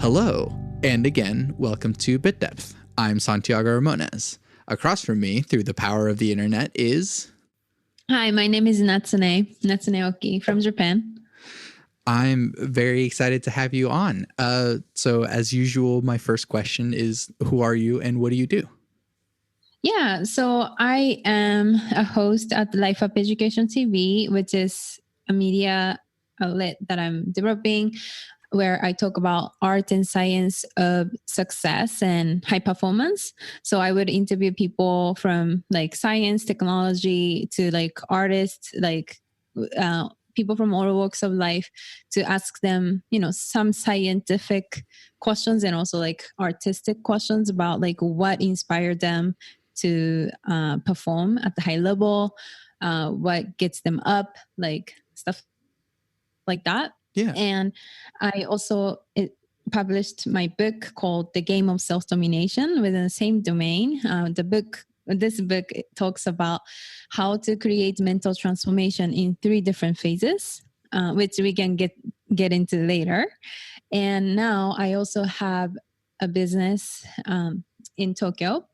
Hello, and again, welcome to Bit Depth. I'm Santiago Ramones. Across from me, through the power of the internet, is... Hi, my name is Natsune Oki from Japan. I'm very excited to have you on. So as usual, my first question is, who are you and what do you do? Yeah, so I am a host at Life Up Education TV, which is a media outlet that I'm developing where I talk about art and science of success and high performance. So I would interview people from like science, technology to like artists, like people from all walks of life to ask them, some scientific questions and also like artistic questions about like what inspired them to perform at the high level, what gets them up, like stuff like that. Yeah. And I also published my book called The Game of Self-Domination within the same domain. This book talks about how to create mental transformation in 3 different phases, which we can get into later. And now I also have a business in Tokyo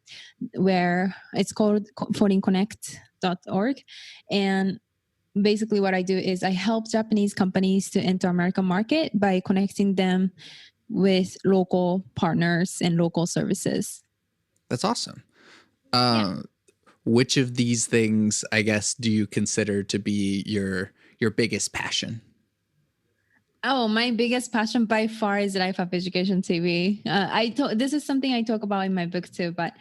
where it's called foreignConnect.org. And basically what I do is I help Japanese companies to enter American market by connecting them with local partners and local services. That's awesome. Which of these things, I guess, do you consider to be your biggest passion? Oh, my biggest passion by far is Life Up Education TV. This is something I talk about in my book too, but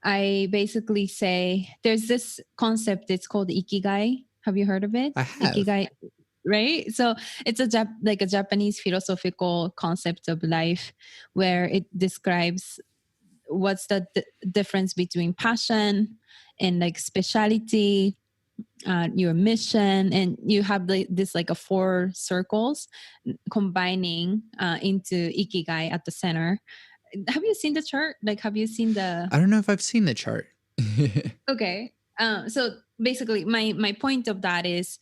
I basically say there's this concept. It's called Ikigai. Have you heard of it? I have. Ikigai, right? So it's a Japanese philosophical concept of life where it describes what's the difference between passion and like speciality, your mission, and you have this like a 4 circles combining into Ikigai at the center. Have you seen the chart? Like, have you seen the... I don't know if I've seen the chart. Okay. So basically my point of that is,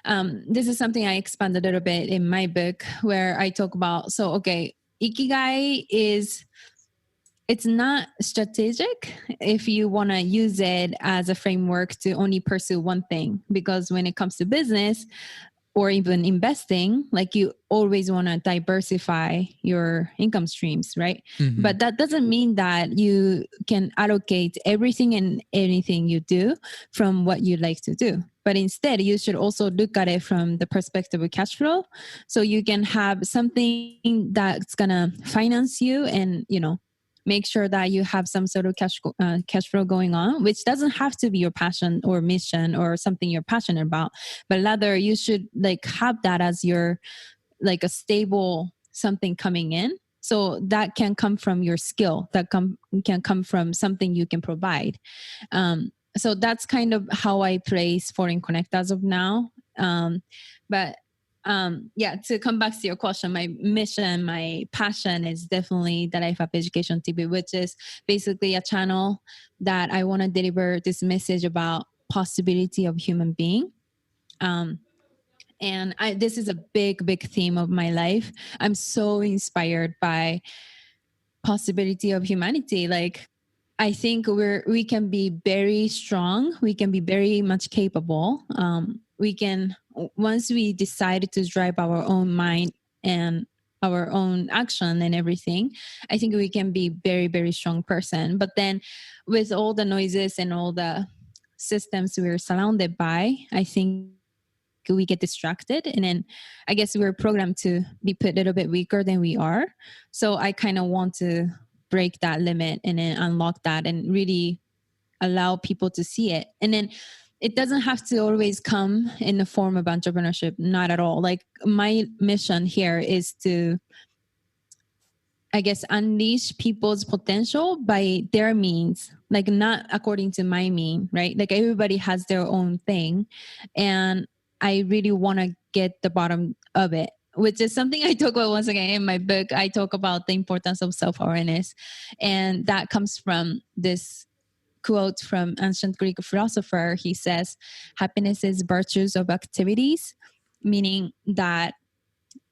this is something I expand a little bit in my book where I talk about, Ikigai it's not strategic if you want to use it as a framework to only pursue one thing, because when it comes to business or even investing, like you always want to diversify your income streams, right? Mm-hmm. But that doesn't mean that you can allocate everything and anything you do from what you like to do. But instead, you should also look at it from the perspective of cash flow. So you can have something that's going to finance you and, make sure that you have some sort of cash flow going on, which doesn't have to be your passion or mission or something you're passionate about, but rather you should like have that as your like a stable something coming in. So that can come from your skill, can come from something you can provide. So that's kind of how I place Foreign Connect as of now. To come back to your question, my mission, my passion is definitely the Life Up Education TV, which is basically a channel that I want to deliver this message about possibility of human being. This is a big, big theme of my life. I'm so inspired by possibility of humanity. Like, I think we can be very strong. We can be very much capable. We can, once we decide to drive our own mind and our own action and everything, I think we can be very, very strong person. But then with all the noises and all the systems we're surrounded by, I think we get distracted, and then I guess we're programmed to be put a little bit weaker than we are. So I kind of want to break that limit and then unlock that and really allow people to see it. And then it doesn't have to always come in the form of entrepreneurship, not at all. Like, my mission here is to, I guess, unleash people's potential by their means, like not according to my mean, right? Like everybody has their own thing. And I really want to get the bottom of it, which is something I talk about once again in my book. I talk about the importance of self-awareness. And that comes from this quote from ancient Greek philosopher. He says, happiness is virtues of activities, meaning that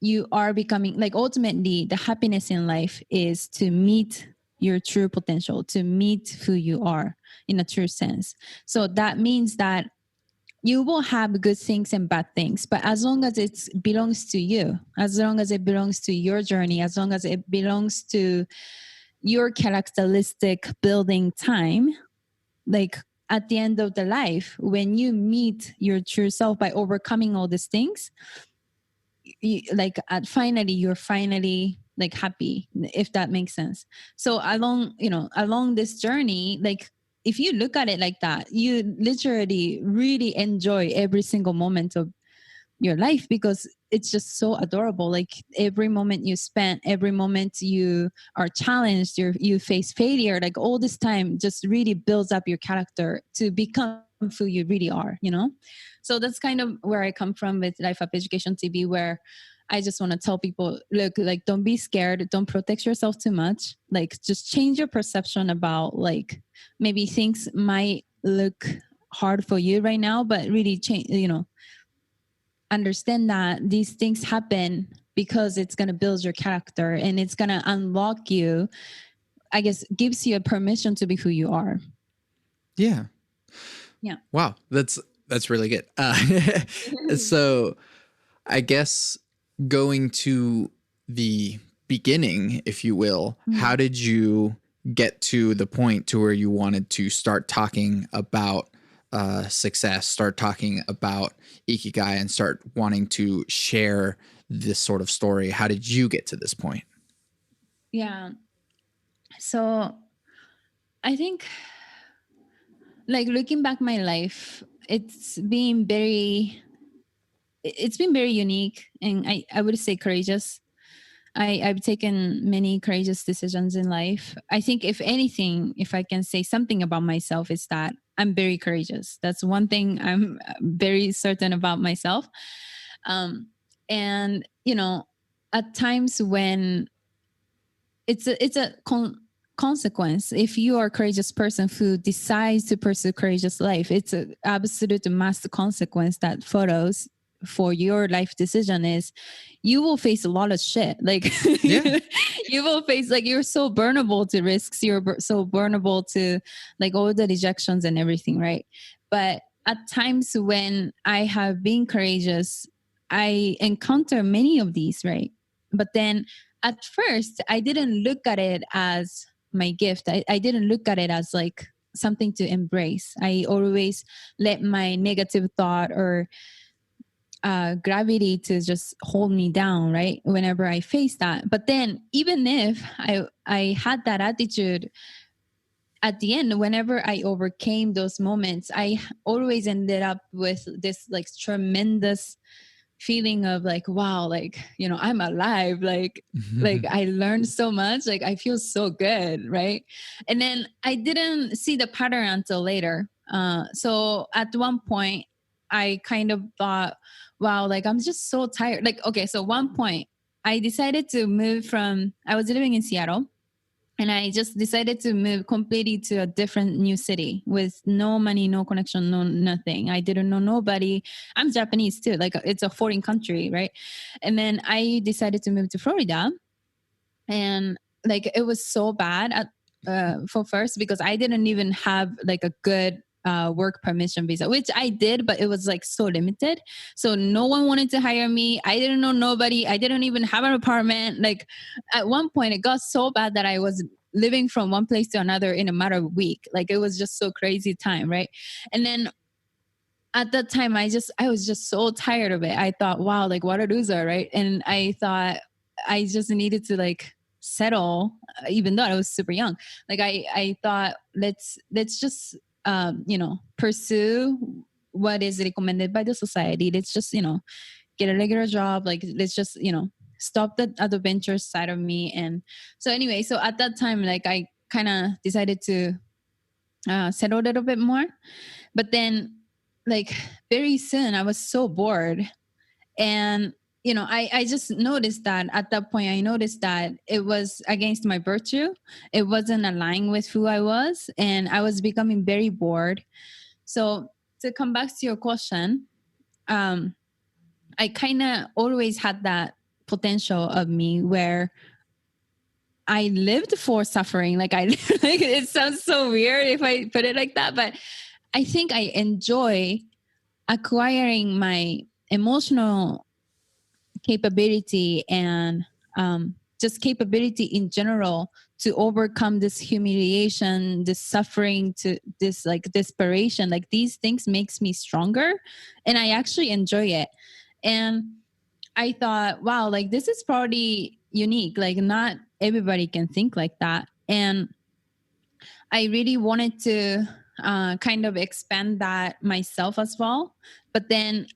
you are becoming like, ultimately the happiness in life is to meet your true potential, to meet who you are in a true sense. So that means that you will have good things and bad things, but as long as it belongs to you, as long as it belongs to your journey, as long as it belongs to your characteristic building time, like at the end of the life, when you meet your true self by overcoming all these things, like you're finally like happy, if that makes sense. So along this journey, like if you look at it like that, you literally really enjoy every single moment of your life, because it's just so adorable. Like every moment you spend, every moment you are challenged, you face failure, like all this time just really builds up your character to become who you really are. So that's kind of where I come from with Life Up Education TV, where I just want to tell people, look, like, don't be scared, don't protect yourself too much, like just change your perception about, like, maybe things might look hard for you right now, but really change, understand that these things happen because it's going to build your character and it's going to unlock you, I guess, gives you a permission to be who you are. Yeah. Yeah. Wow. That's really good. So I guess going to the beginning, if you will, how did you get to the point to where you wanted to start talking about success, start talking about Ikigai, and start wanting to share this sort of story? How did you get to this point? Yeah. So I think, like, looking back my life, it's been very unique, and I would say courageous. I've taken many courageous decisions in life. I think, if anything, if I can say something about myself, it's that I'm very courageous. That's one thing I'm very certain about myself. And at times when it's a consequence, if you are a courageous person who decides to pursue courageous life, it's an absolute must consequence that follows for your life decision is you will face a lot of shit. Like, Yeah. you will face, like, you're so burnable to risks, so burnable to, like, all the rejections and everything, right? But at times when I have been courageous, I encounter many of these, right? But then at first I didn't look at it as my gift. I didn't look at it as like something to embrace. I always let my negative thought or gravity to just hold me down, right? Whenever I face that. But then even if I had that attitude, at the end, whenever I overcame those moments, I always ended up with this like tremendous feeling of like, wow, like, I'm alive, like I learned so much, like I feel so good, right? And then I didn't see the pattern until later. So at one point I kind of thought, wow, like I'm just so tired. Like, okay, so one point I decided to move from, I was living in Seattle, and I just decided to move completely to a different new city with no money, no connection, no nothing. I didn't know nobody. I'm Japanese too. Like, it's a foreign country, right? And then I decided to move to Florida, and like it was so bad for first, because I didn't even have like a good work permission visa, which I did, but it was like so limited. So no one wanted to hire me. I didn't know nobody. I didn't even have an apartment. Like, at one point it got so bad that I was living from one place to another in a matter of a week. Like, it was just so crazy time, right? And then at that time I was just so tired of it. I thought, wow, like what a loser, right? And I thought I just needed to like settle, even though I was super young. Like, I thought, let's just pursue what is recommended by the society. Let's just get a regular job. Like, let's just stop the adventure side of me. And so anyway, so at that time, like, I kind of decided to settle a little bit more. But then, like, very soon I was so bored. And I just noticed that at that point, I noticed that it was against my virtue. It wasn't aligned with who I was, and I was becoming very bored. So, to come back to your question, I kind of always had that potential of me where I lived for suffering. Like like it sounds so weird if I put it like that, but I think I enjoy acquiring my emotional capability and just capability in general to overcome this humiliation, this suffering, to this like desperation. Like these things makes me stronger, and I actually enjoy it. And I thought, wow, like this is probably unique. Like not everybody can think like that. And I really wanted to kind of expand that myself as well. But then,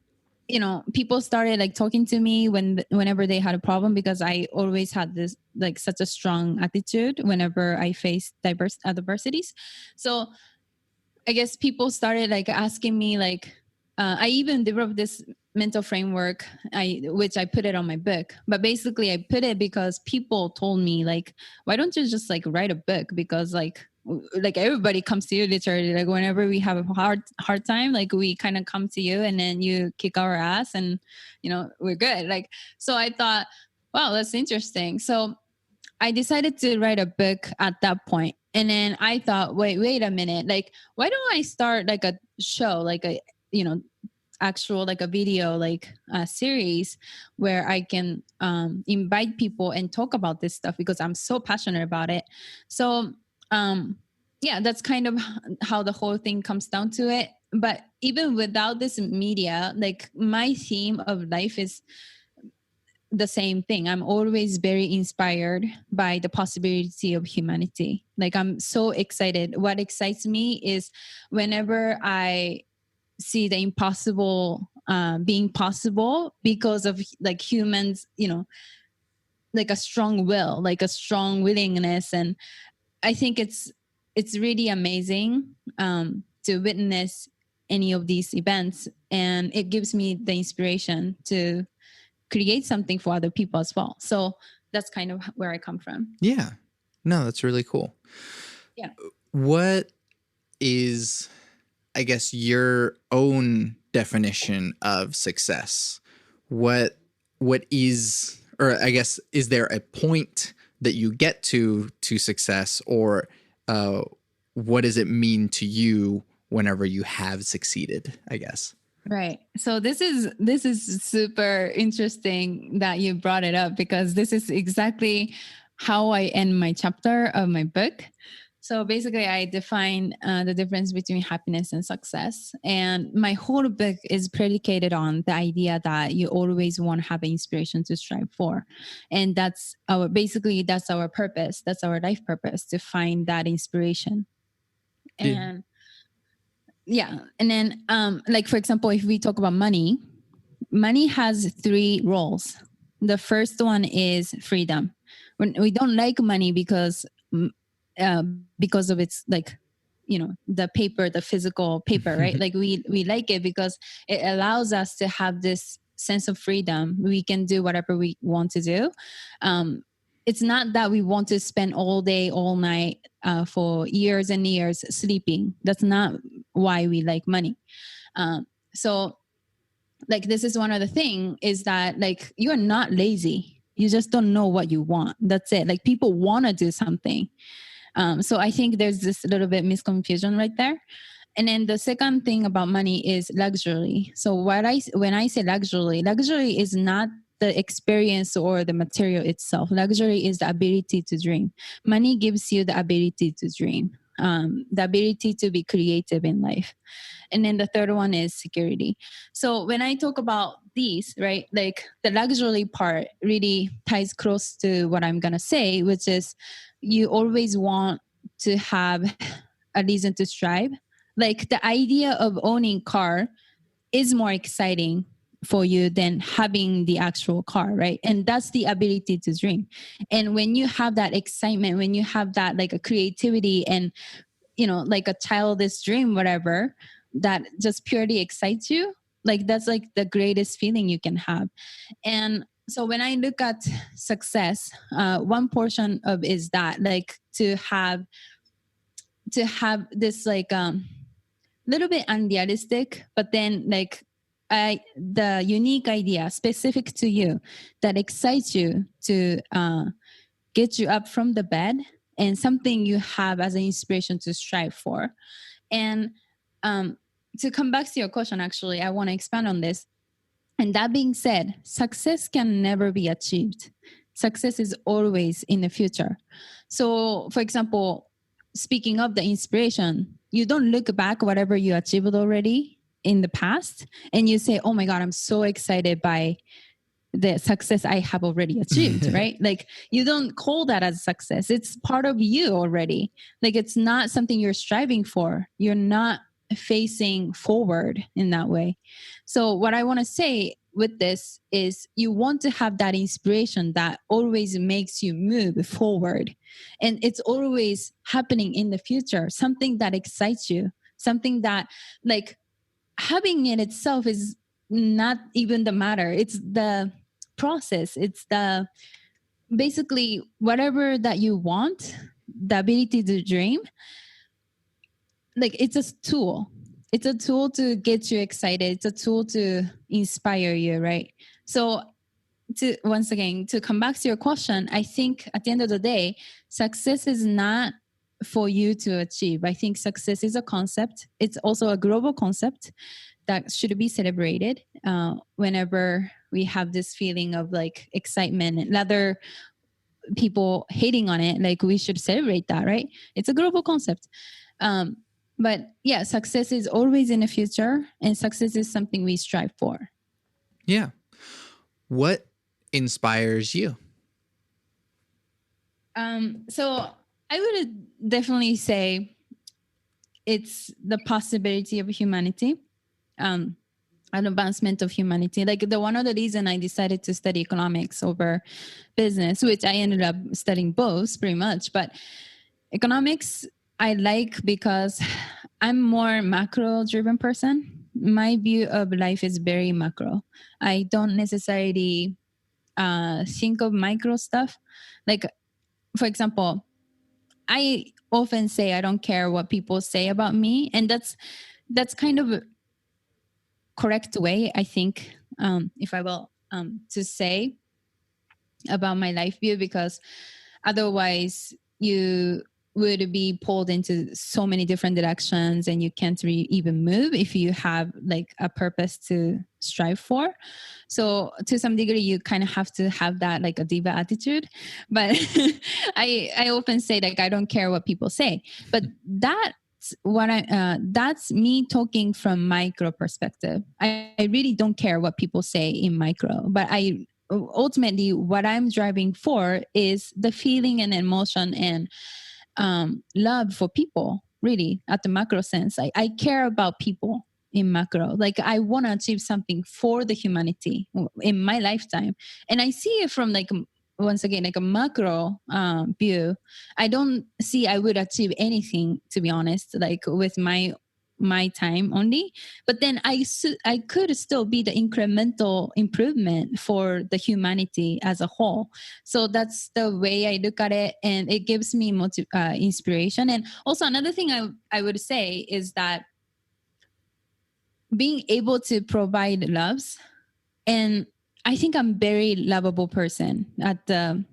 you know, people started like talking to me whenever they had a problem, because I always had this like such a strong attitude whenever I faced adversities. So I guess people started like asking me like, I even developed this mental framework, which I put it on my book. But basically, I put it because people told me like, why don't you just like write a book? Because like everybody comes to you literally, like whenever we have a hard time, like we kind of come to you and then you kick our ass and you know we're good. Like so, I thought, wow, that's interesting. So I decided to write a book at that point. And then I thought, wait a minute. Like, why don't I start like a show, like a, you know, actual, like a video, like a series where I can invite people and talk about this stuff because I'm so passionate about it. So, yeah, that's kind of how the whole thing comes down to it. But even without this media, like my theme of life is the same thing. I'm always very inspired by the possibility of humanity. Like I'm so excited. What excites me is whenever I see the impossible being possible because of like humans, you know, like a strong will, like a strong willingness. And I think it's really amazing to witness any of these events, and it gives me the inspiration to create something for other people as well. So that's kind of where I come from. Yeah. No, that's really cool. Yeah. What is, I guess, your own definition of success? What is, or I guess, is there a point that you get to success, or what does it mean to you whenever you have succeeded, I guess? Right. So this is super interesting that you brought it up, because this is exactly how I end my chapter of my book. So basically, I define the difference between happiness and success. And my whole book is predicated on the idea that you always want to have an inspiration to strive for. And that's that's our purpose. That's our life purpose, to find that inspiration. And yeah. And then like for example, if we talk about money has three roles. The first one is freedom. When we don't like money because of its like, you know, the paper, the physical paper, right? Like we like it because it allows us to have this sense of freedom. We can do whatever we want to do. It's not that we want to spend all day, all night for years and years sleeping. That's not why we like money. So like this is one of the thing is that like you're not lazy. You just don't know what you want. That's it. Like people want to do something. So I think there's this little bit misconfusion right there. And then the second thing about money is luxury. So when I say luxury is not the experience or the material itself. Luxury is the ability to dream. Money gives you the ability to dream, the ability to be creative in life. And then the third one is security. So when I talk about these, right, like the luxury part really ties close to what I'm going to say, which is you always want to have a reason to strive. Like the idea of owning car is more exciting for you than having the actual car, right? And that's the ability to dream. And when you have that excitement, when you have that like a creativity and, you know, like a childish dream, whatever, that just purely excites you, like that's like the greatest feeling you can have. And so when I look at success, one portion of is that like to have this like little bit unrealistic, but then like the unique idea specific to you that excites you to get you up from the bed, and something you have as an inspiration to strive for. And to come back to your question, actually, I want to expand on this. And that being said, success can never be achieved. Success is always in the future. So, for example, speaking of the inspiration, you don't look back whatever you achieved already in the past and you say, oh my God, I'm so excited by the success I have already achieved, right? Like, you don't call that as success. It's part of you already. Like, it's not something you're striving for. You're not facing forward in that way. So what I want to say with this is, you want to have that inspiration that always makes you move forward. And it's always happening in the future, something that excites you, something that, like, having it itself is not even the matter. It's the process. It's the basically whatever that you want, the ability to dream. Like, it's a tool. It's a tool to get you excited. It's a tool to inspire you, right? So to once again, to come back to your question, I think at the end of the day, success is not for you to achieve. I think success is a concept. It's also a global concept that should be celebrated whenever we have this feeling of like excitement and other people hating on it. Like, we should celebrate that, right? It's a global concept. But yeah, success is always in the future, and success is something we strive for. Yeah. What inspires you? So I would definitely say it's the possibility of humanity, an advancement of humanity. Like, the one of the reason I decided to study economics over business, which I ended up studying both pretty much, but economics I like because I'm more macro driven person. My view of life is very macro. I don't necessarily think of micro stuff. Like, for example, I often say I don't care what people say about me, and that's kind of a correct way, I think, if I will, to say about my life view, because otherwise you would be pulled into so many different directions and you can't even move if you have like a purpose to strive for. So to some degree you kind of have to have that like a diva attitude, but I often say like I don't care what people say, but that's me talking from micro perspective. I really don't care what people say in micro, but I ultimately what I'm driving for is the feeling and emotion and love for people, really, at the macro sense. I care about people in macro. Like, I want to achieve something for the humanity in my lifetime. And I see it from like, once again, like a macro view. I don't see I would achieve anything, to be honest, like with my time only, but then I could still be the incremental improvement for the humanity as a whole. So that's the way I look at it, and it gives me inspiration. And also another thing I would say is that being able to provide loves, and I think I'm very lovable person at the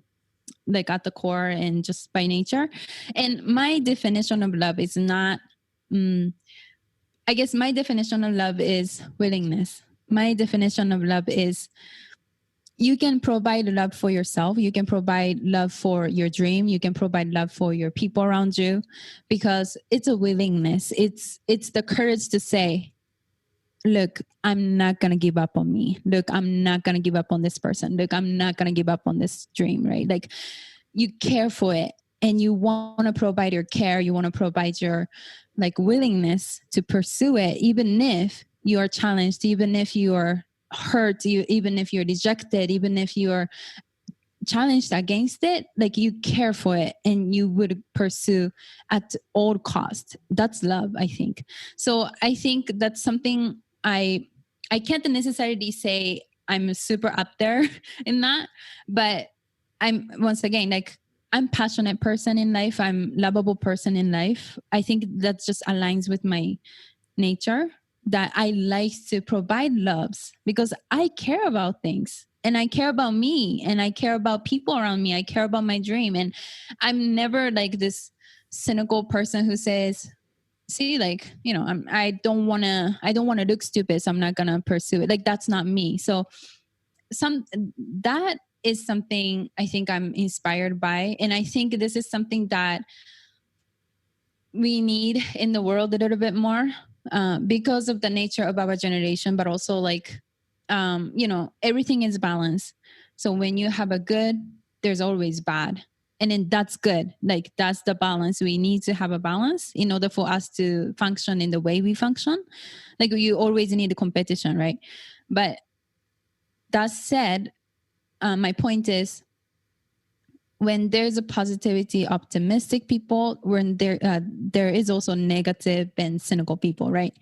core and just by nature. And my definition of love is not I guess my definition of love is willingness. My definition of love is you can provide love for yourself. You can provide love for your dream. You can provide love for your people around you, because it's a willingness. It's the courage to say, look, I'm not going to give up on me. Look, I'm not going to give up on this person. Look, I'm not going to give up on this dream, right? Like, you care for it and you want to provide your care. You want to provide your like willingness to pursue it, even if you are challenged, even if you are hurt, even if you're rejected, even if you're challenged against it, like you care for it and you would pursue at all cost. That's love, I think. So I think that's something I can't necessarily say I'm super up there in that, but I'm once again like I'm passionate person in life. I'm lovable person in life. I think that just aligns with my nature. that I like to provide loves because I care about things and I care about me and I care about people around me. I care about my dream. And I'm never like this cynical person who says, see, like, you know, I don't want to look stupid, so I'm not going to pursue it. Like, that's not me. So that is something I think I'm inspired by. And I think this is something that we need in the world a little bit more, because of the nature of our generation, but also like, you know, everything is balance. So when you have a good, there's always bad. And then that's good. Like, that's the balance. We need to have a balance in order for us to function in the way we function. Like, you always need a competition, right? But that said, my point is, when there's a positivity, optimistic people, when there is also negative and cynical people, right?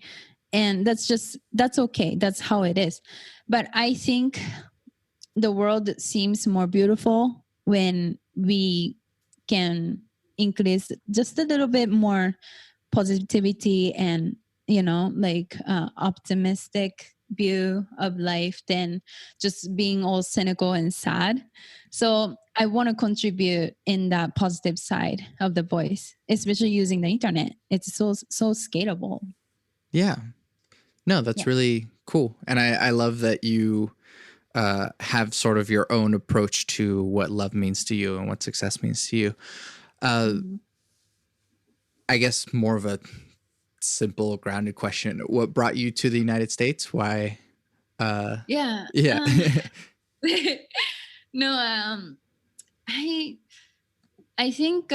And that's okay. That's how it is. But I think the world seems more beautiful when we can increase just a little bit more positivity and, you know, like, optimistic view of life than just being all cynical and sad. So I want to contribute in that positive side of the voice, especially using the internet. It's so scalable. Yeah. No, that's really cool. And I love that you have sort of your own approach to what love means to you and what success means to you. I guess more of a simple, grounded question. What brought you to the United States? Why? Yeah. Yeah. No, I think,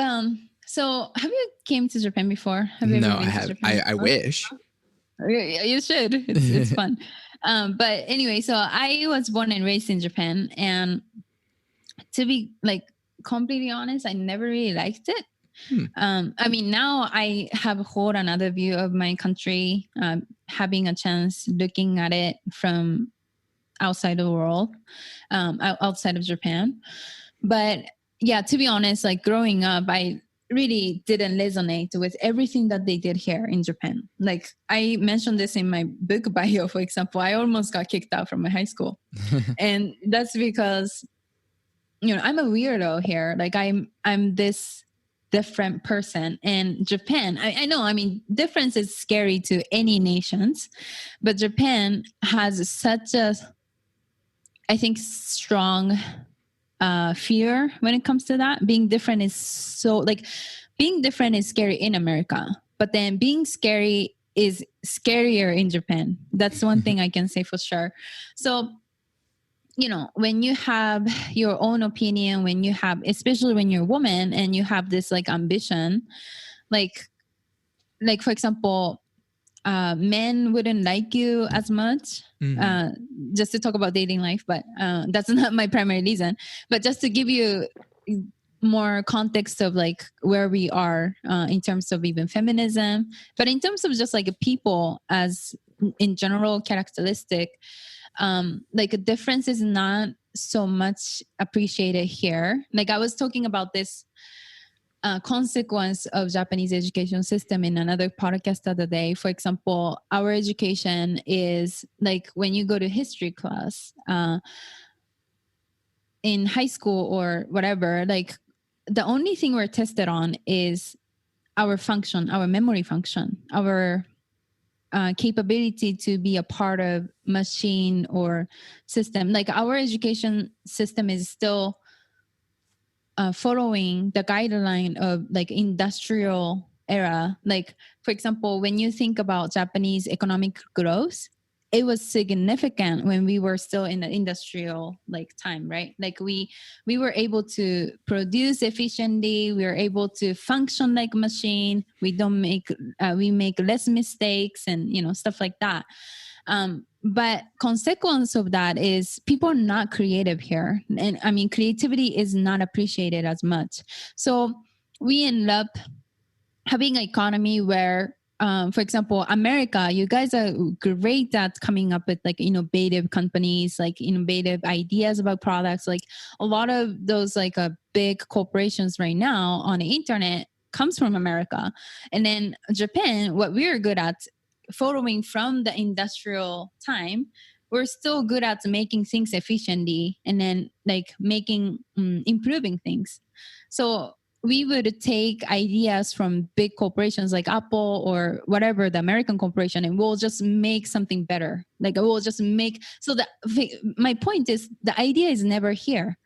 so have you came to Japan before? Have you No, ever I been to have. Japan I before? wish. You should. It's fun. But anyway, so I was born and raised in Japan, and to be like completely honest, I never really liked it. I mean, now I have a whole another view of my country, having a chance looking at it from outside the world, outside of Japan. But yeah, to be honest, like growing up, I really didn't resonate with everything that they did here in Japan. Like, I mentioned this in my book bio, for example. I almost got kicked out from my high school. And that's because, you know, I'm a weirdo here. Like, I'm this different person. And Japan, I know, I mean, difference is scary to any nations, but Japan has such a, I think, strong fear when it comes to that. Being different is so, like, being different is scary in America, but then being scary is scarier in Japan. That's one thing I can say for sure. So, you know, when you have your own opinion, when you have, especially when you're a woman and you have this like ambition, like for example, men wouldn't like you as much. Just to talk about dating life, but that's not my primary reason. But just to give you more context of like where we are in terms of even feminism, but in terms of just like people as in general characteristic, like a difference is not so much appreciated here. Like, I was talking about this consequence of Japanese education system in another podcast the other day. For example, our education is like when you go to history class in high school or whatever, like the only thing we're tested on is our function, our memory function, our capability to be a part of machine or system. Like, our education system is still following the guideline of like industrial era. Like, for example, when you think about Japanese economic growth, it was significant when we were still in the industrial like time, right? Like, we were able to produce efficiently, we were able to function like a machine, we make less mistakes and, you know, stuff like that. But consequence of that is people are not creative here. And I mean, creativity is not appreciated as much. So we end up having an economy where, for example, America, you guys are great at coming up with like innovative companies, like innovative ideas about products. Like a lot of those like big corporations right now on the internet comes from America. And then Japan, what we're good at following from the industrial time, we're still good at making things efficiently and then like making improving things. So we would take ideas from big corporations like Apple or whatever, the American corporation, and we'll just make something better. Like we'll just make, so that my point is the idea is never here.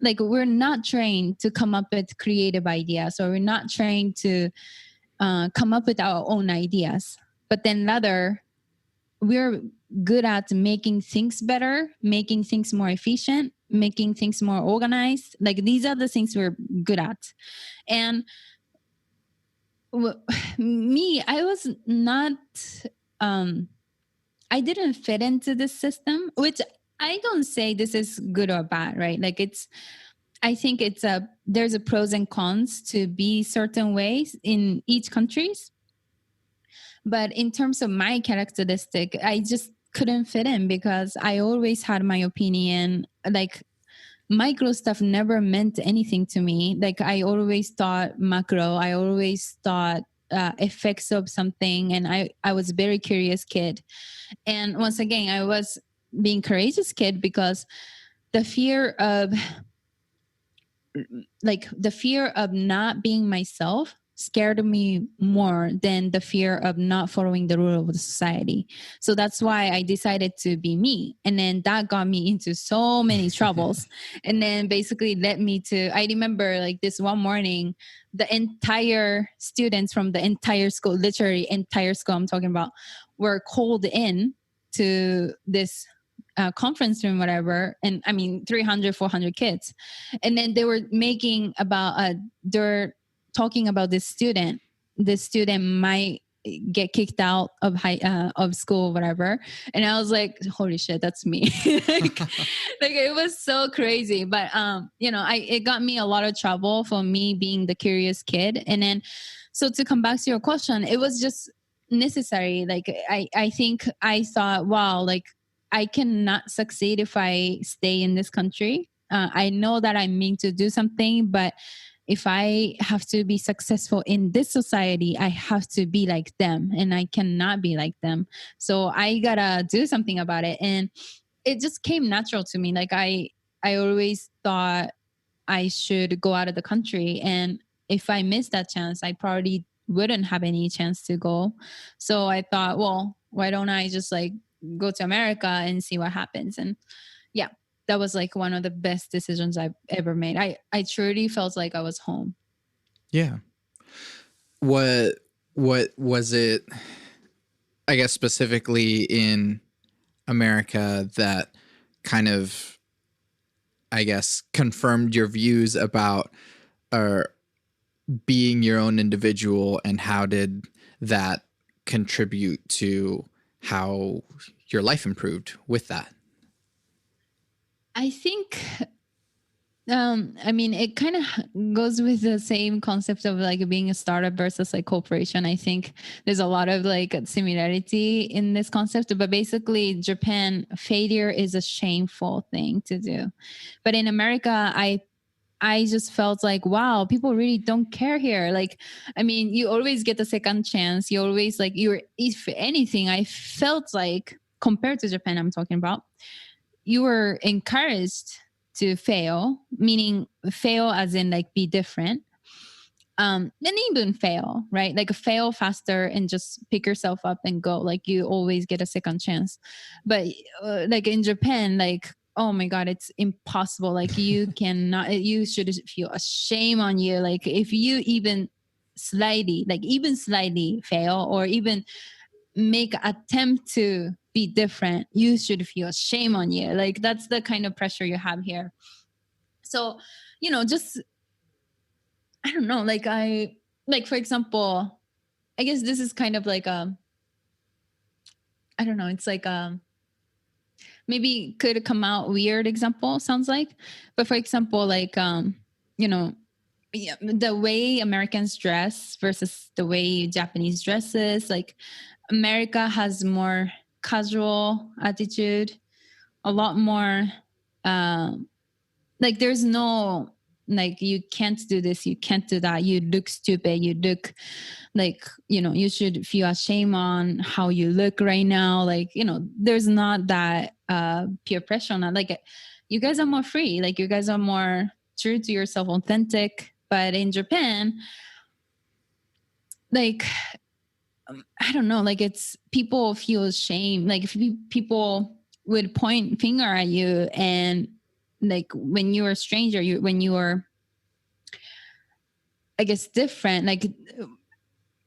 Like we're not trained to come up with creative ideas, or we're not trained to come up with our own ideas. But then rather, we're good at making things better, making things more efficient, making things more organized. Like these are the things we're good at. And me, I was not, I didn't fit into this system, which I don't say this is good or bad, right? Like I think there's a pros and cons to be certain ways in each countries. But in terms of my characteristic, I just couldn't fit in because I always had my opinion. Like micro stuff never meant anything to me. Like I always thought macro. I always thought effects of something, and I was a very curious kid. And once again, I was being courageous kid because the fear of not being myself scared me more than the fear of not following the rule of the society. So that's why I decided to be me. And then that got me into so many troubles. And then basically led me to, I remember like this one morning, the entire students from the entire school, literally entire school I'm talking about, were called in to this conference room, whatever. And I mean, 300, 400 kids. And then they were making about, they're talking about this student might get kicked out of school, whatever. And I was like, holy shit, that's me. like it was so crazy. But, it got me a lot of trouble for me being the curious kid. And then, so to come back to your question, it was just necessary. Like, I think I thought, wow, like I cannot succeed if I stay in this country. I know that I mean to do something, but if I have to be successful in this society, I have to be like them, and I cannot be like them. So I gotta do something about it. And it just came natural to me. Like I always thought I should go out of the country. And if I missed that chance, I probably wouldn't have any chance to go. So I thought, well, why don't I just like go to America and see what happens? And yeah, that was like one of the best decisions I've ever made. I truly felt like I was home. Yeah. What was it, I guess, specifically in America that kind of, I guess, confirmed your views about being your own individual, and how did that contribute to how your life improved with that? I think, I mean, it kind of goes with the same concept of like being a startup versus like corporation. I think there's a lot of like similarity in this concept, but basically Japan, failure is a shameful thing to do. But in America, I just felt like, wow, people really don't care here. Like, I mean, you always get a second chance. You always like, if anything, I felt like compared to Japan, I'm talking about, you were encouraged to fail, meaning fail as in like be different. And even fail, right? Like fail faster and just pick yourself up and go. Like you always get a second chance. But like in Japan, like, oh my God, it's impossible. Like you cannot, you should feel a shame on you. Like if you even slightly fail, or even make attempt to be different, you should feel shame on you. Like that's the kind of pressure you have here. So, just, I don't know, like for example, I guess this is kind of like I don't know, it's like maybe could come out weird example, sounds like. But for example, like the way Americans dress versus the way Japanese dresses, like America has more casual attitude, a lot more like there's no like you can't do this, you can't do that, you look stupid, you look like, you should feel ashamed on how you look right now. Like, there's not that peer pressure on that. Like, you guys are more free, like you guys are more true to yourself, authentic. But in Japan, like, I don't know, like it's people feel shame, like if people would point finger at you, and like when you're a stranger, when you are, I guess, different, like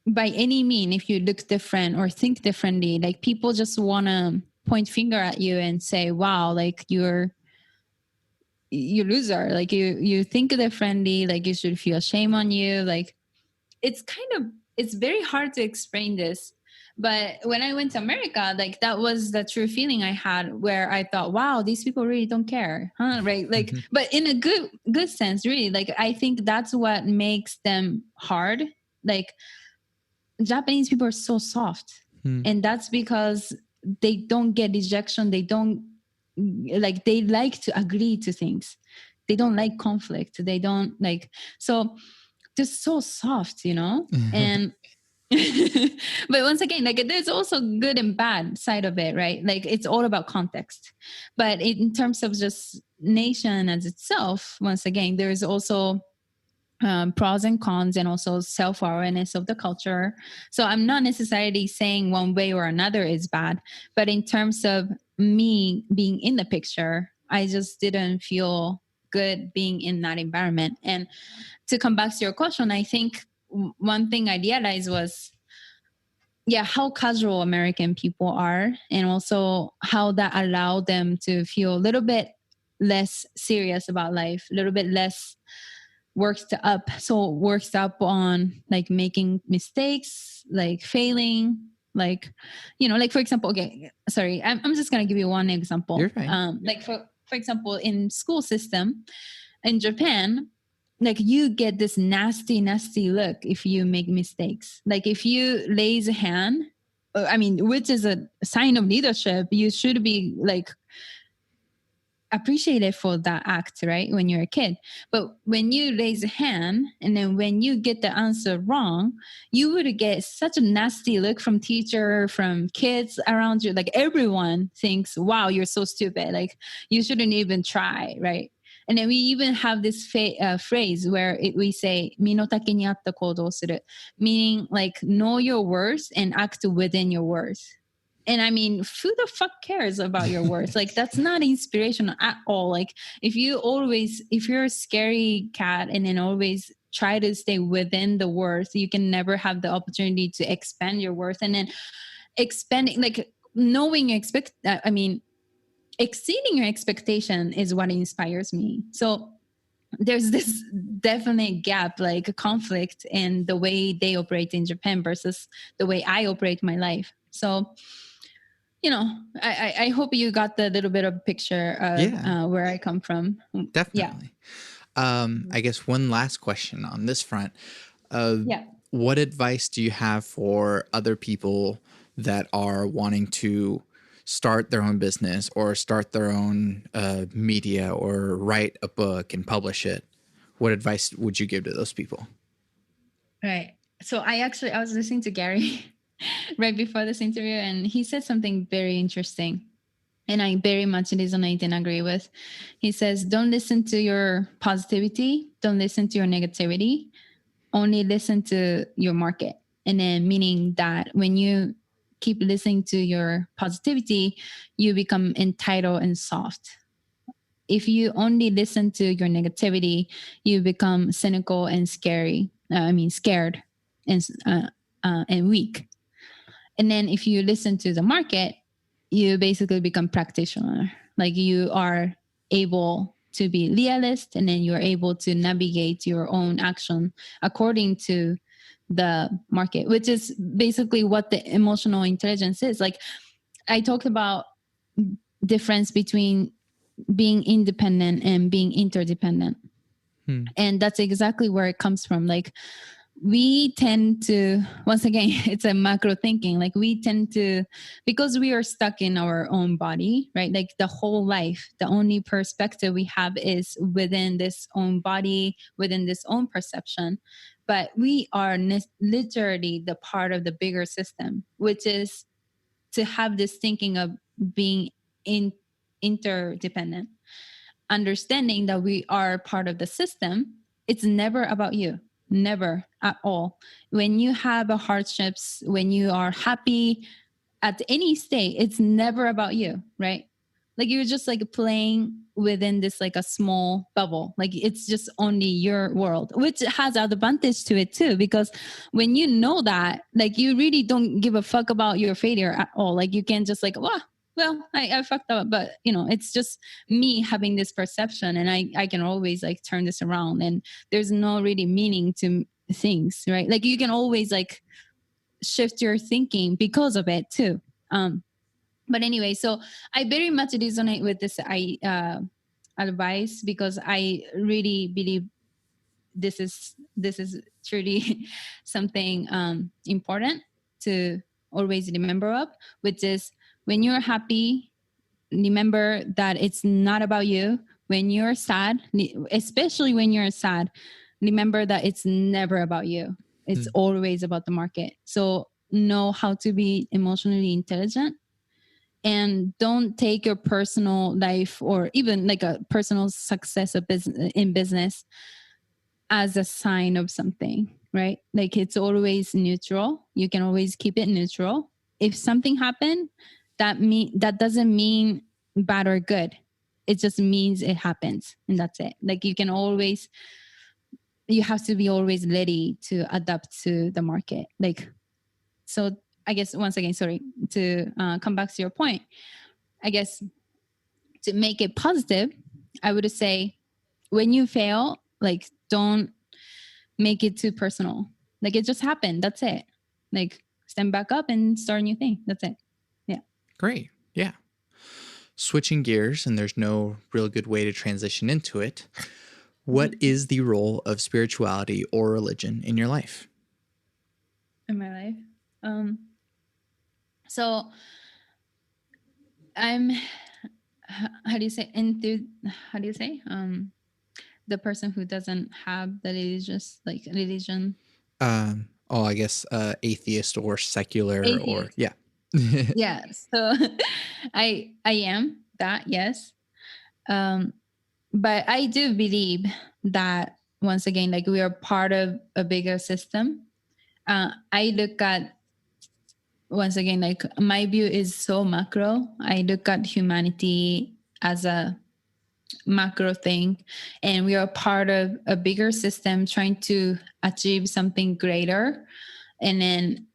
by any mean, if you look different or think differently, like people just want to point finger at you and say, wow, like you loser, like you think differently, like you should feel shame on you. Like it's very hard to explain this. But when I went to America, like that was the true feeling I had, where I thought, wow, these people really don't care, huh? Right? Like, but in a good sense, really. Like, I think that's what makes them hard. Like, Japanese people are so soft, and that's because they don't get rejection. They don't like. They like to agree to things. They don't like conflict. They don't like, so just so soft, and but once again, like there's also good and bad side of it, right? Like it's all about context. But in terms of just nation as itself, once again, there's also pros and cons, and also self-awareness of the culture. So I'm not necessarily saying one way or another is bad, but in terms of me being in the picture, I just didn't feel good being in that environment. And to come back to your question, I think one thing I realized was, yeah, how casual American people are, and also how that allowed them to feel a little bit less serious about life, a little bit less worked up on like making mistakes, like failing, like like for example, okay, sorry, I'm just gonna give you one example. You're fine. Like for example, in school system in Japan, like you get this nasty look if you make mistakes. Like if you raise a hand, I mean, which is a sign of leadership, you should be like appreciated for that act, right? When you're a kid. But when you raise a hand and then when you get the answer wrong, you would get such a nasty look from teacher, from kids around you. Like everyone thinks, wow, you're so stupid. Like you shouldn't even try, right? And then we even have this phrase where we say "minotake ni atta koudou suru," meaning like know your worth and act within your worth. And I mean, who the fuck cares about your worth? Like that's not inspirational at all. Like if you're a scary cat and then always try to stay within the worth, you can never have the opportunity to expand your worth. And then expanding, like knowing you exceeding your expectation is what inspires me. So there's this definite gap, like a conflict in the way they operate in Japan versus the way I operate my life. So I hope you got the little bit of picture of where I come from. Definitely. I guess one last question on this front. What advice do you have for other people that are wanting to start their own business or start their own media or write a book and publish it? What advice would you give to those people? Right. So I was listening to Gary right before this interview, and he said something very interesting, and I very much resonate and agree with. He says, don't listen to your positivity, don't listen to your negativity, only listen to your market. And then meaning that when you keep listening to your positivity, you become entitled and soft. If you only listen to your negativity, you become cynical and scared and weak. And then if you listen to the market, you basically become practitioner. Like you are able to be realist, and then you're able to navigate your own action according to the market, which is basically what the emotional intelligence is. Like I talked about difference between being independent and being interdependent. And that's exactly where it comes from. Like we tend to, once again, it's a macro thinking, like we tend to, because we are stuck in our own body, right? Like the whole life, the only perspective we have is within this own body, within this own perception. But we are literally the part of the bigger system, which is to have this thinking of being in interdependent, understanding that we are part of the system. It's never about you, never at all. When you have a hardships, when you are happy at any state, it's never about you, right? Like you're just like playing within this like a small bubble. Like it's just only your world, which has advantage to it too, because when you know that, like you really don't give a fuck about your failure at all. Like you can just like, well, I fucked up, but you know, it's just me having this perception, and I can always like turn this around, and there's no really meaning to things, right? Like you can always like shift your thinking because of it too. But anyway, so I very much resonate with this advice, because I really believe this is truly something important to always remember of, which is when you're happy, remember that it's not about you. When you're sad, especially when you're sad, remember that it's never about you. It's always about the market. So know how to be emotionally intelligent, and don't take your personal life or even like a personal success of in business as a sign of something, right? Like it's always neutral. You can always keep it neutral. If something happened, that doesn't mean bad or good. It just means it happens, and that's it. Like you have to be always ready to adapt to the market. Like, so I guess once again, sorry, to come back to your point, I guess to make it positive, I would say when you fail, like don't make it too personal. Like it just happened. That's it. Like stand back up and start a new thing. That's it. Yeah. Great. Yeah. Switching gears, and there's no real good way to transition into it. What is the role of spirituality or religion in your life? In my life. So I'm, how do you say, how do you say? The person who doesn't have the religious, like religion. I guess atheist or secular Atheist. or yeah. Yeah. So I am that, yes. But I do believe that once again, like we are part of a bigger system. I look at, once again, like my view is so macro. I look at humanity as a macro thing, and we are part of a bigger system trying to achieve something greater, and then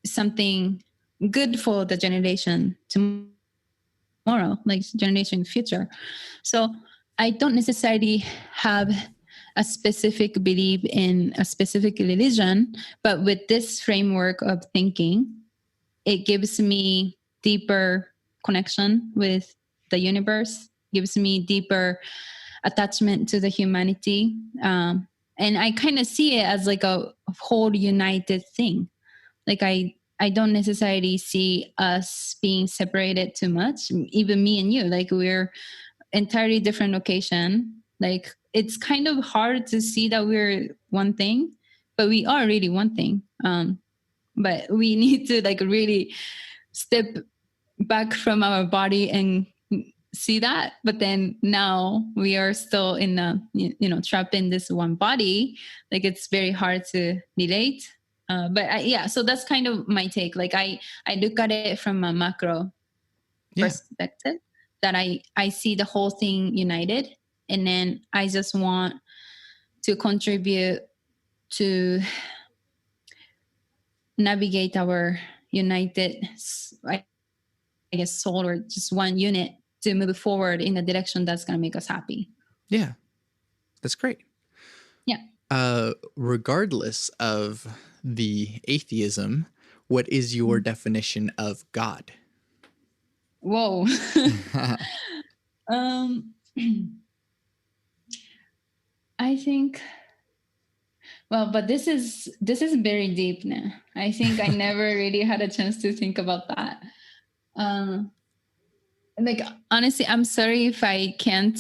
something good for the generation tomorrow, like generation future. So I don't necessarily have a specific belief in a specific religion, but with this framework of thinking, it gives me deeper connection with the universe, gives me deeper attachment to the humanity. And I kind of see it as like a whole united thing. Like I don't necessarily see us being separated too much, even me and you. Like we're entirely different location. Like it's kind of hard to see that we're one thing, but we are really one thing. But we need to like really step back from our body and see that. But then now we are still in the, trapped in this one body. Like it's very hard to relate. Yeah, so that's kind of my take. Like I look at it from a macro perspective, that I see the whole thing united, and then I just want to contribute to navigate our united, I guess, soul, or just one unit, to move forward in a direction that's going to make us happy. Yeah, that's great. Yeah. Regardless of the atheism, what is your definition of God? Whoa. I think, Well, but this is very deep now. I think I never really had a chance to think about that. Um, like honestly, I'm sorry if I can't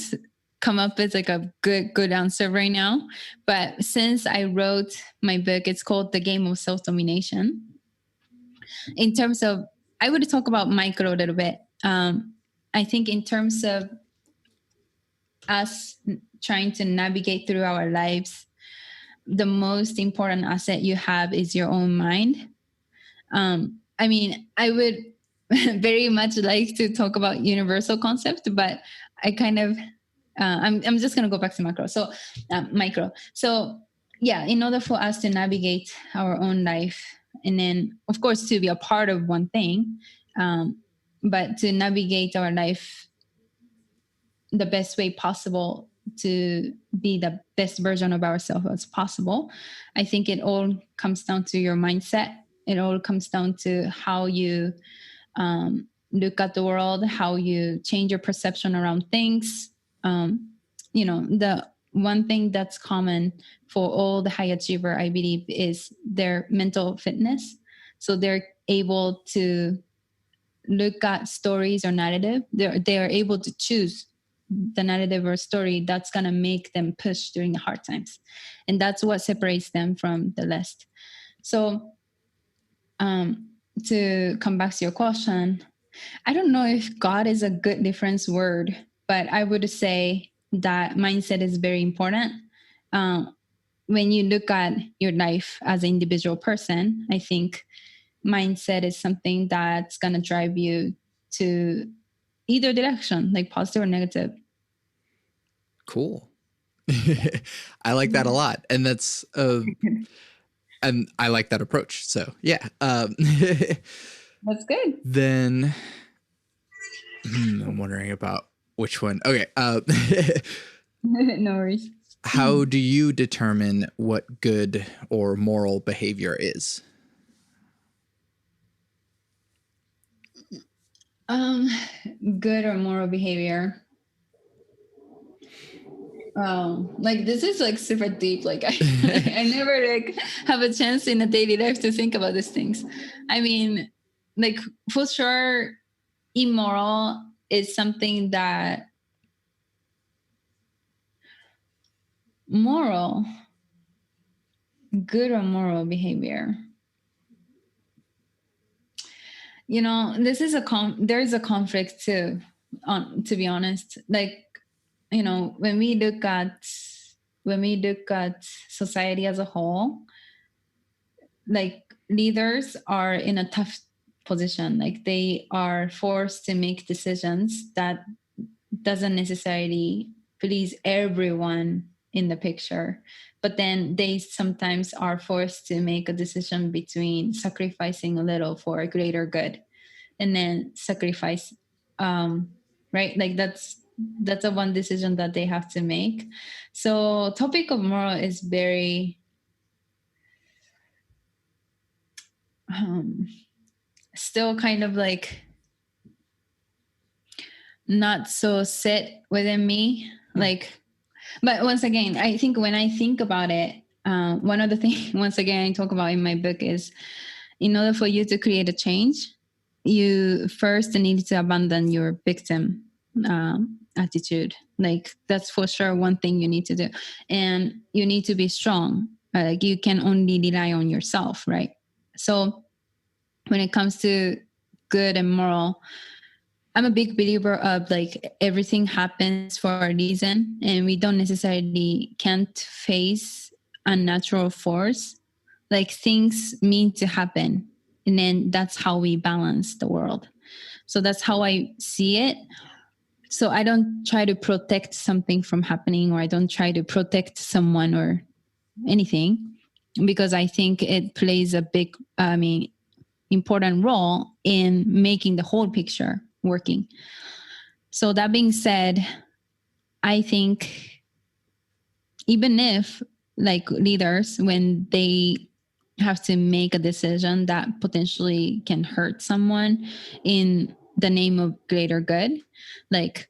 come up with like a good answer right now. But since I wrote my book, it's called The Game of Self Domination. In terms of, I would talk about micro a little bit. I think in terms of us trying to navigate through our lives, the most important asset you have is your own mind. I mean, I would very much like to talk about universal concept, but I kind of, I'm just going to go back to macro. So, micro. So, yeah, in order for us to navigate our own life, and then, of course, to be a part of one thing, um, but to navigate our life the best way possible to be the best version of ourselves as possible. I think it all comes down to your mindset. It all comes down to how you look at the world, how you change your perception around things. The one thing that's common for all the high achiever, I believe, is their mental fitness. So they're able to look at stories or narrative. They are able to choose the narrative or story that's going to make them push during the hard times, and that's what separates them from the rest. So to come back to your question, I don't know if God is a good difference word, but I would say that mindset is very important. When you look at your life as an individual person, I think mindset is something that's going to drive you to either direction, like positive or negative. Cool. I like that a lot. And that's, and I like that approach. So yeah. That's good. Then I'm wondering about which one. Okay. No worries. How do you determine what good or moral behavior is? Good or moral behavior. Like this is like super deep. Like I never like have a chance in a daily life to think about these things. I mean, like for sure, immoral is something that moral, good or moral behavior. This is there is a conflict too. To be honest, like when we look at society as a whole, like leaders are in a tough position. Like they are forced to make decisions that doesn't necessarily please everyone in the picture, but then they sometimes are forced to make a decision between sacrificing a little for a greater good, and then sacrifice, right? Like that's a one decision that they have to make. So topic of moral is very still kind of like not so set within me. Like, but once again, I think when I think about it, one of the things once again I talk about in my book is, in order for you to create a change, you first need to abandon your victim attitude. Like that's for sure one thing you need to do, and you need to be strong. Like you can only rely on yourself, right? So when it comes to good and moral, I'm a big believer of like everything happens for a reason, and we don't necessarily can't face unnatural force. Like things mean to happen, and then that's how we balance the world. So that's how I see it. So I don't try to protect something from happening, or I don't try to protect someone or anything, because I think it plays a big, important role in making the whole picture working. So that being said, I think even if like leaders, when they have to make a decision that potentially can hurt someone in the name of greater good, like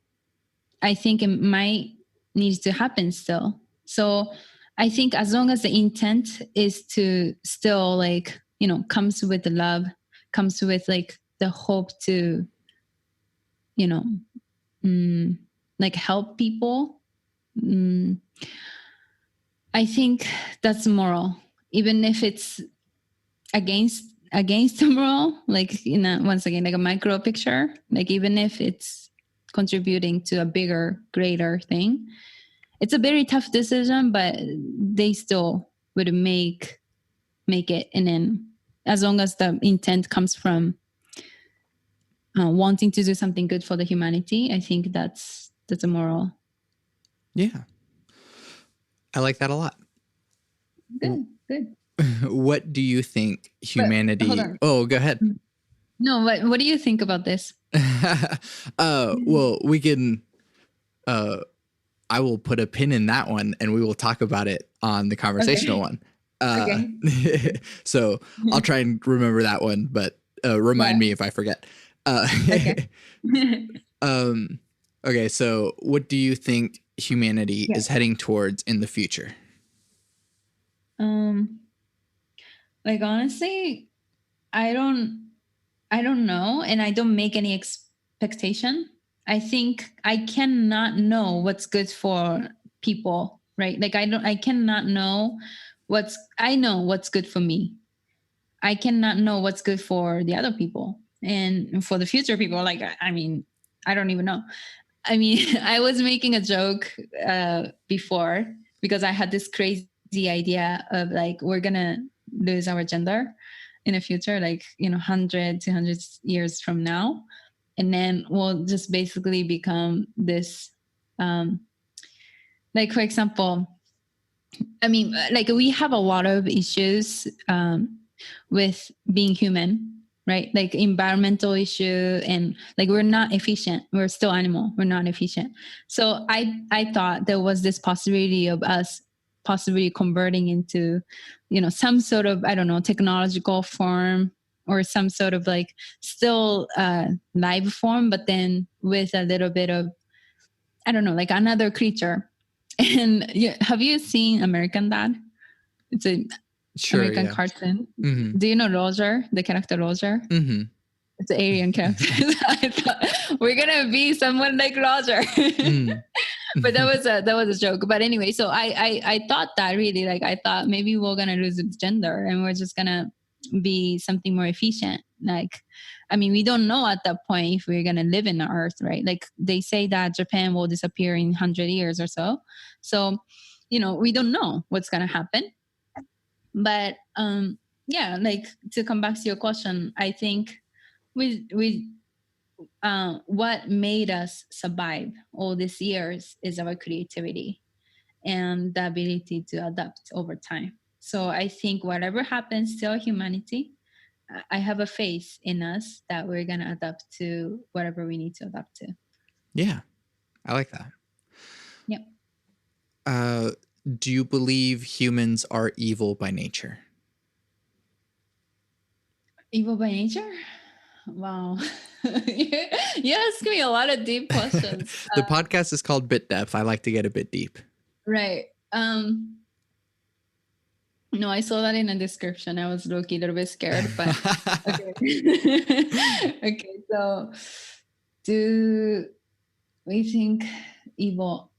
I think it might need to happen still. So I think as long as the intent is to still like, comes with the love, comes with like the hope to, you know, like help people. I think that's moral, even if it's against the moral, like once again, like a micro picture, like even if it's contributing to a bigger, greater thing. It's a very tough decision, but they still would make it. And then as long as the intent comes from wanting to do something good for the humanity, I think that's a moral. Yeah. I like that a lot. Good. What do you think humanity... Hold on. Oh, go ahead. No, what do you think about this? Well, we can... I will put a pin in that one and we will talk about it on the conversational one. Okay. So I'll try and remember that one, but remind me if I forget. Okay. Okay. So what do you think humanity is heading towards in the future? Like, honestly, I don't know. And I don't make any expectation. I think I cannot know what's good for people, right? Like I cannot know I know what's good for me. I cannot know what's good for the other people and for the future people. Like, I mean, I don't even know. I mean, I was making a joke before because I had this crazy idea of like, we're going to lose our gender in the future, like, 100, 200 years from now. And then we'll just basically become this, like, for example, I mean, like we have a lot of issues with being human, right? Like environmental issue, and like we're not efficient. We're still animal. We're not efficient. So I thought there was this possibility of us possibly converting into, some sort of, I don't know, technological form or some sort of like still live form, but then with a little bit of, I don't know, like another creature. And have you seen American Dad? It's a American cartoon. Mm-hmm. Do you know Roger, the character Roger? Mm-hmm. It's an alien character. I thought we're gonna be someone like Roger. But that was a joke. But anyway, so I thought that really, like, I thought maybe we're gonna lose its gender and we're just gonna be something more efficient. Like, I mean, we don't know at that point if we're gonna live in the earth, right? Like they say that Japan will disappear in 100 years or so. So, we don't know what's gonna happen. But yeah, like to come back to your question, I think with what made us survive all these years is our creativity and the ability to adapt over time. So I think whatever happens to our humanity, I have a faith in us that we're going to adapt to whatever we need to adapt to. Yeah, I like that. Yep. Do you believe humans are evil by nature? Evil by nature? Wow. You ask me a lot of deep questions. The podcast is called Bit Depth. I like to get a bit deep. Right. No, I saw that in a description. I was low-key a little bit scared, but okay. Okay, so do we think evil?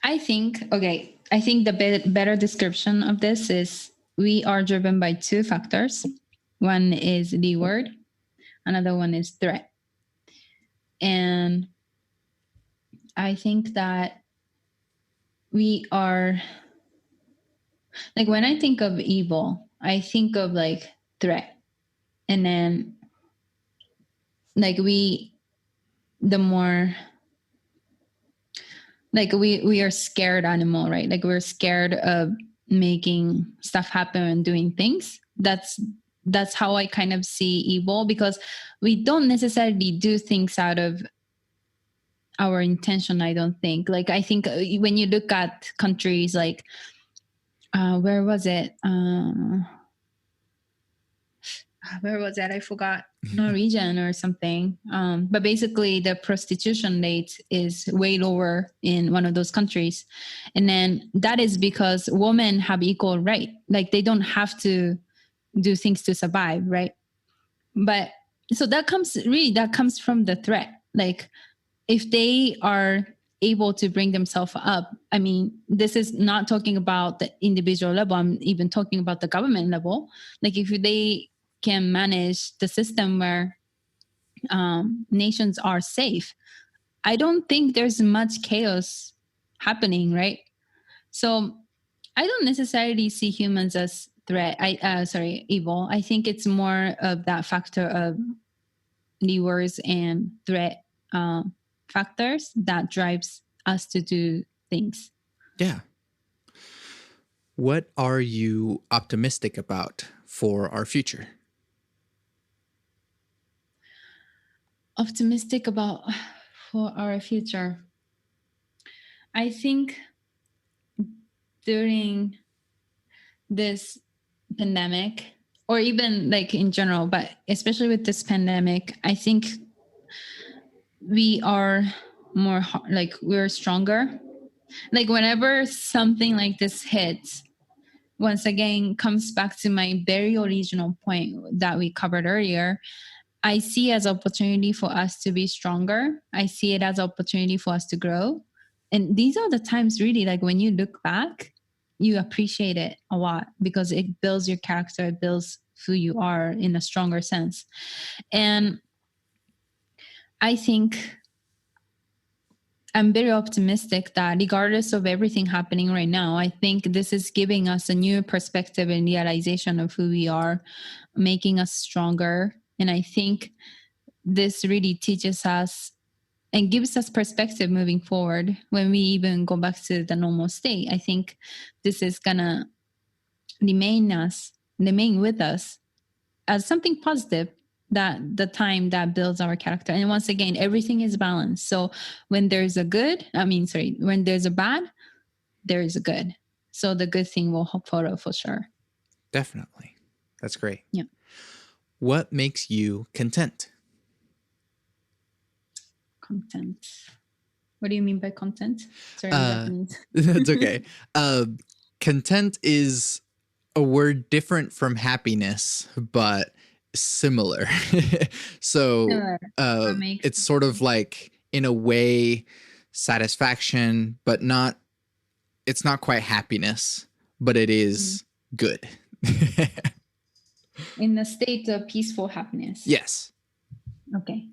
I think the better description of this is we are driven by two factors. One is reward, another one is threat. And I think that we are, like, when I think of evil, I think of like threat. And then like the more like we are scared animal, right? Like we're scared of making stuff happen and doing things. That's how I kind of see evil, because we don't necessarily do things out of our intention. I don't think. Like, I think when you look at countries like where was it? where was that? I forgot. Norwegian or something. But basically, the prostitution rate is way lower in one of those countries, and then that is because women have equal right. Like they don't have to do things to survive, right? But so that comes from the threat. Like if they are able to bring themselves up, I mean, this is not talking about the individual level, I'm even talking about the government level. Like if they can manage the system where nations are safe, I don't think there's much chaos happening, right? So I don't necessarily see humans as evil. I think it's more of that factor of levers and threat factors that drives us to do things. Yeah. What are you optimistic about for our future? Optimistic about for our future. I think during this pandemic, or even like in general, but especially with this pandemic, I think we are more like we're stronger. Like whenever something like this hits, once again comes back to my very original point that we covered earlier. I see as opportunity for us to be stronger. I see it as opportunity for us to grow. And these are the times really like when you look back, you appreciate it a lot because it builds your character, it builds who you are in a stronger sense. And I think I'm very optimistic that regardless of everything happening right now, I think this is giving us a new perspective and realization of who we are, making us stronger. And I think this really teaches us and gives us perspective moving forward when we even go back to the normal state. I think this is gonna remain with us as something positive, that the time that builds our character. And once again, everything is balanced. So when there's a when there's a bad, there is a good. So the good thing will follow for sure. Definitely. That's great. Yeah. What makes you content? Content. What do you mean by content? Sorry, I'm Japanese. That's okay. Content is a word different from happiness, but similar. So it's sort of like, in a way, satisfaction, but it's not quite happiness, but it is good. In the state of peaceful happiness. Yes. Okay.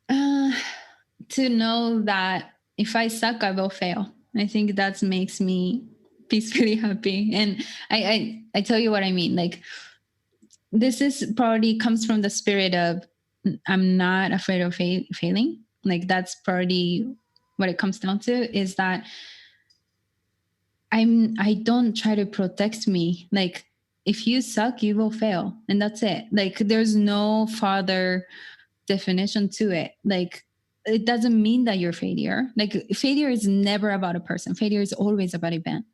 To know that if I suck, I will fail. I think that makes me peacefully happy. And I tell you what I mean. Like, this is probably comes from the spirit of I'm not afraid of failing. Like, that's probably what it comes down to, is that I don't try to protect me. Like, if you suck, you will fail. And that's it. Like, there's no further definition to it. Like, it doesn't mean that you're a failure. Like, failure is never about a person. Failure is always about event.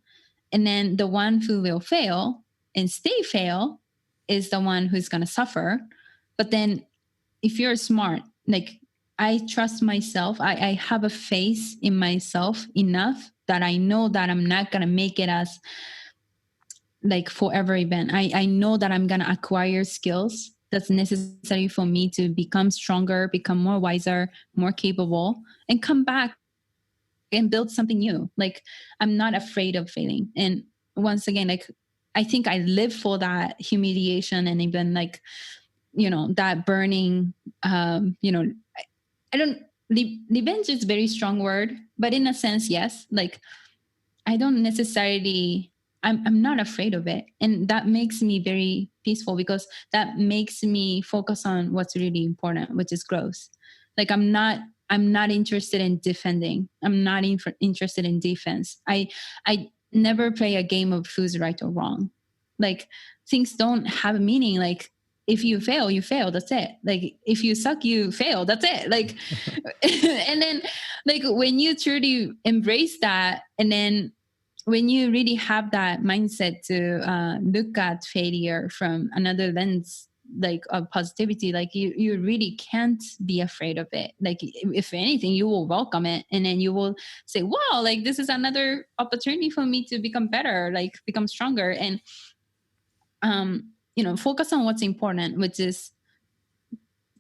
And then the one who will fail and stay fail is the one who's going to suffer. But then if you're smart, like, I trust myself. I have a faith in myself enough that I know that I'm not going to make it as like forever event. I know that I'm going to acquire skills that's necessary for me to become stronger, become more wiser, more capable, and come back and build something new. Like, I'm not afraid of failing. And once again, like, I think I live for that humiliation and even like, that burning, I don't, revenge is a very strong word, but in a sense, yes. Like, I don't necessarily, I'm not afraid of it. And that makes me very peaceful because that makes me focus on what's really important, which is growth. Like, I'm not interested in defending. I'm not interested in defense. I never play a game of who's right or wrong. Like, things don't have a meaning. Like, if you fail, you fail. That's it. Like, if you suck, you fail. That's it. Like, and then like when you truly embrace that, and then when you really have that mindset to look at failure from another lens, like of positivity, like you really can't be afraid of it. Like if anything, you will welcome it, and then you will say, wow, like this is another opportunity for me to become better, like become stronger. And focus on what's important, which is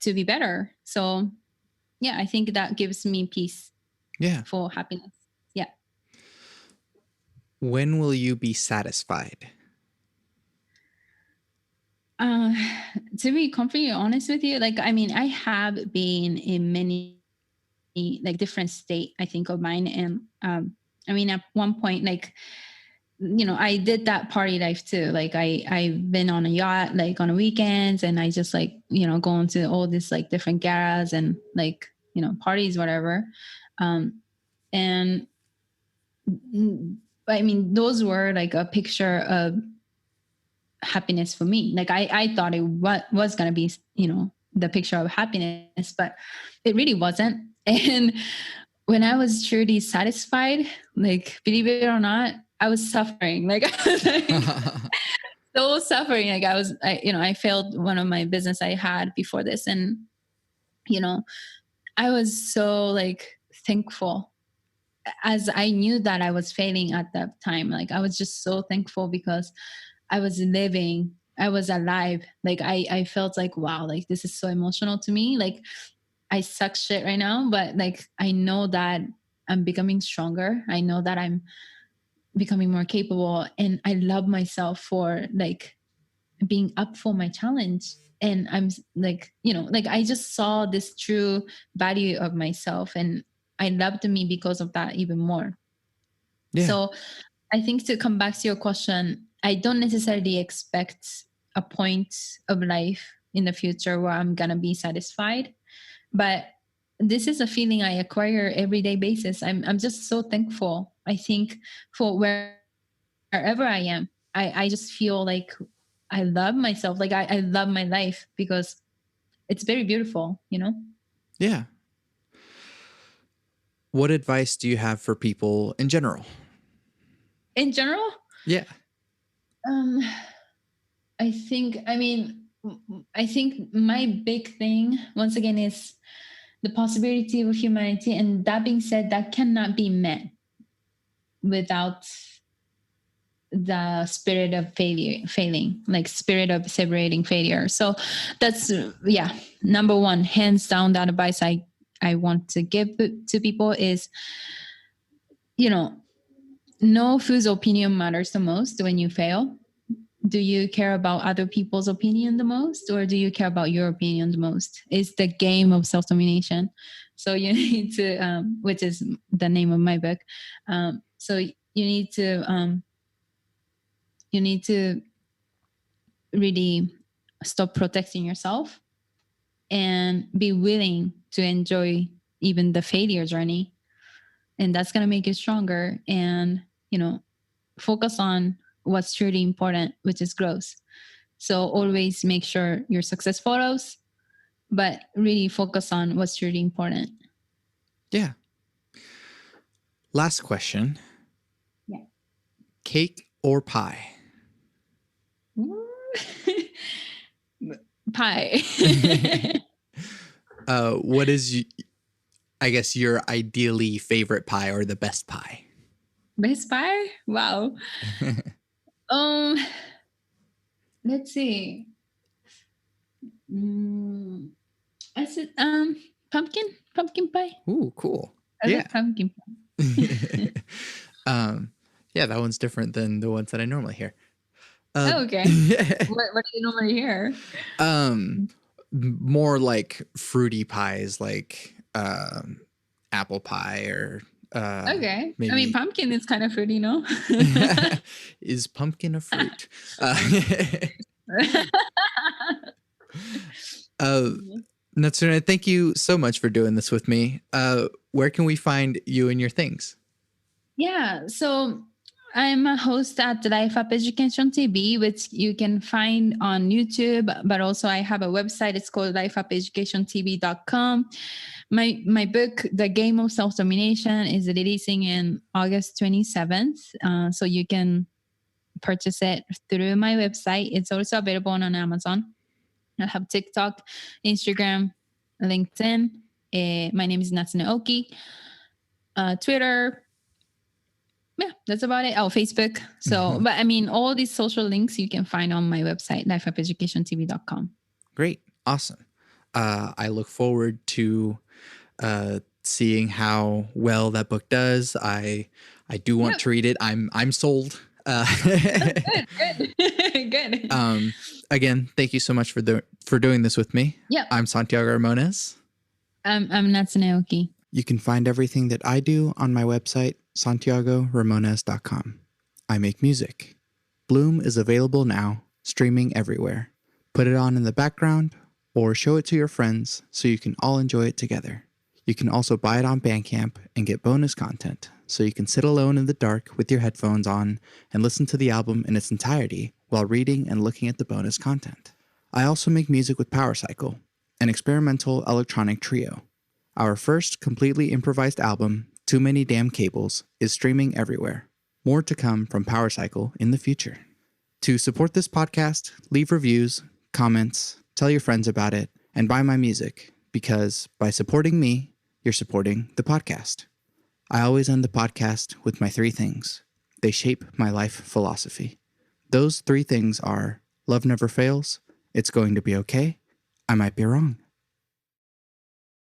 to be better. So yeah, I think that gives me peace Yeah. for happiness. Yeah. When will you be satisfied? Uh, to be completely honest with you, like, I mean, I have been in many like different state, I think, of mine. And I mean, at one point, like, I did that party life too. Like I've been on a yacht, like on the weekends, and I just like, going to all this like different garas and like, parties, whatever. And I mean, those were like a picture of happiness for me. Like I thought it was going to be, the picture of happiness, but it really wasn't. And when I was truly satisfied, like, believe it or not, I was suffering. Like, I was like, so suffering. Like I failed one of my business I had before this. And, I was so like thankful, as I knew that I was failing at that time. Like I was just so thankful because I was living, I was alive. Like I felt like, wow, like this is so emotional to me. Like I suck shit right now, but like I know that I'm becoming stronger. I know that I'm becoming more capable, and I love myself for like being up for my challenge. And I'm like, like I just saw this true value of myself, and I loved me because of that even more. Yeah. So I think, to come back to your question, I don't necessarily expect a point of life in the future where I'm going to be satisfied, but this is a feeling I acquire everyday basis. I'm just so thankful, I think, for wherever I am. I just feel like I love myself. Like I love my life because it's very beautiful, Yeah. What advice do you have for people in general? In general, Yeah. um, I think my big thing, once again, is the possibility of humanity. And that being said, that cannot be met without the spirit of failing, like spirit of separating failure. So that's, yeah, number one, hands down, that advice I want to give to people is, know whose opinion matters the most when you fail. Do you care about other people's opinion the most, or do you care about your opinion the most? It's the game of self-domination. So you need to, which is the name of my book. So you need to really stop protecting yourself and be willing to enjoy even the failure journey. And that's going to make you stronger. And, focus on what's truly important, which is growth. So always make sure your success photos, but really focus on what's truly important. Yeah. Last question. Yeah. Cake or pie? Pie. What is, I guess, your ideally favorite pie or the best pie? Best pie? Wow. Let's see. I said pumpkin pie. Ooh, cool. I like pumpkin pie. Yeah, that one's different than the ones that I normally hear. Okay. What do you normally hear? More like fruity pies, like apple pie or Okay. maybe. I mean, pumpkin is kind of fruity, no? Is pumpkin a fruit? Natsune, thank you so much for doing this with me. Where can we find you and your things? Yeah. So I'm a host at Life Up Education TV, which you can find on YouTube, but also I have a website. It's called lifeupeducationtv.com. My book, The Game of Self-Domination, is releasing in August 27th. So you can purchase it through my website. It's also available on Amazon. I have TikTok, Instagram, LinkedIn. My name is Natsune Oki. Twitter. Yeah, that's about it. Oh, Facebook. So, but I mean, all these social links you can find on my website, lifeupeducationtv.com. Great. Awesome. I look forward to seeing how well that book does. I do want to read it. I'm sold. Good. Good. Again, thank you so much for doing this with me. Yeah. I'm Santiago Ramones. I'm Natsune Oki. You can find everything that I do on my website, santiagoramones.com. I make music. Bloom is available now, streaming everywhere. Put it on in the background or show it to your friends so you can all enjoy it together. You can also buy it on Bandcamp and get bonus content so you can sit alone in the dark with your headphones on and listen to the album in its entirety while reading and looking at the bonus content. I also make music with Power Cycle, an experimental electronic trio. Our first completely improvised album, Too Many Damn Cables, is streaming everywhere. More to come from Power Cycle in the future. To support this podcast, leave reviews, comments, tell your friends about it, and buy my music, because by supporting me, you're supporting the podcast. I always end the podcast with my 3 things. They shape my life philosophy. Those 3 things are: love never fails, it's going to be okay, I might be wrong.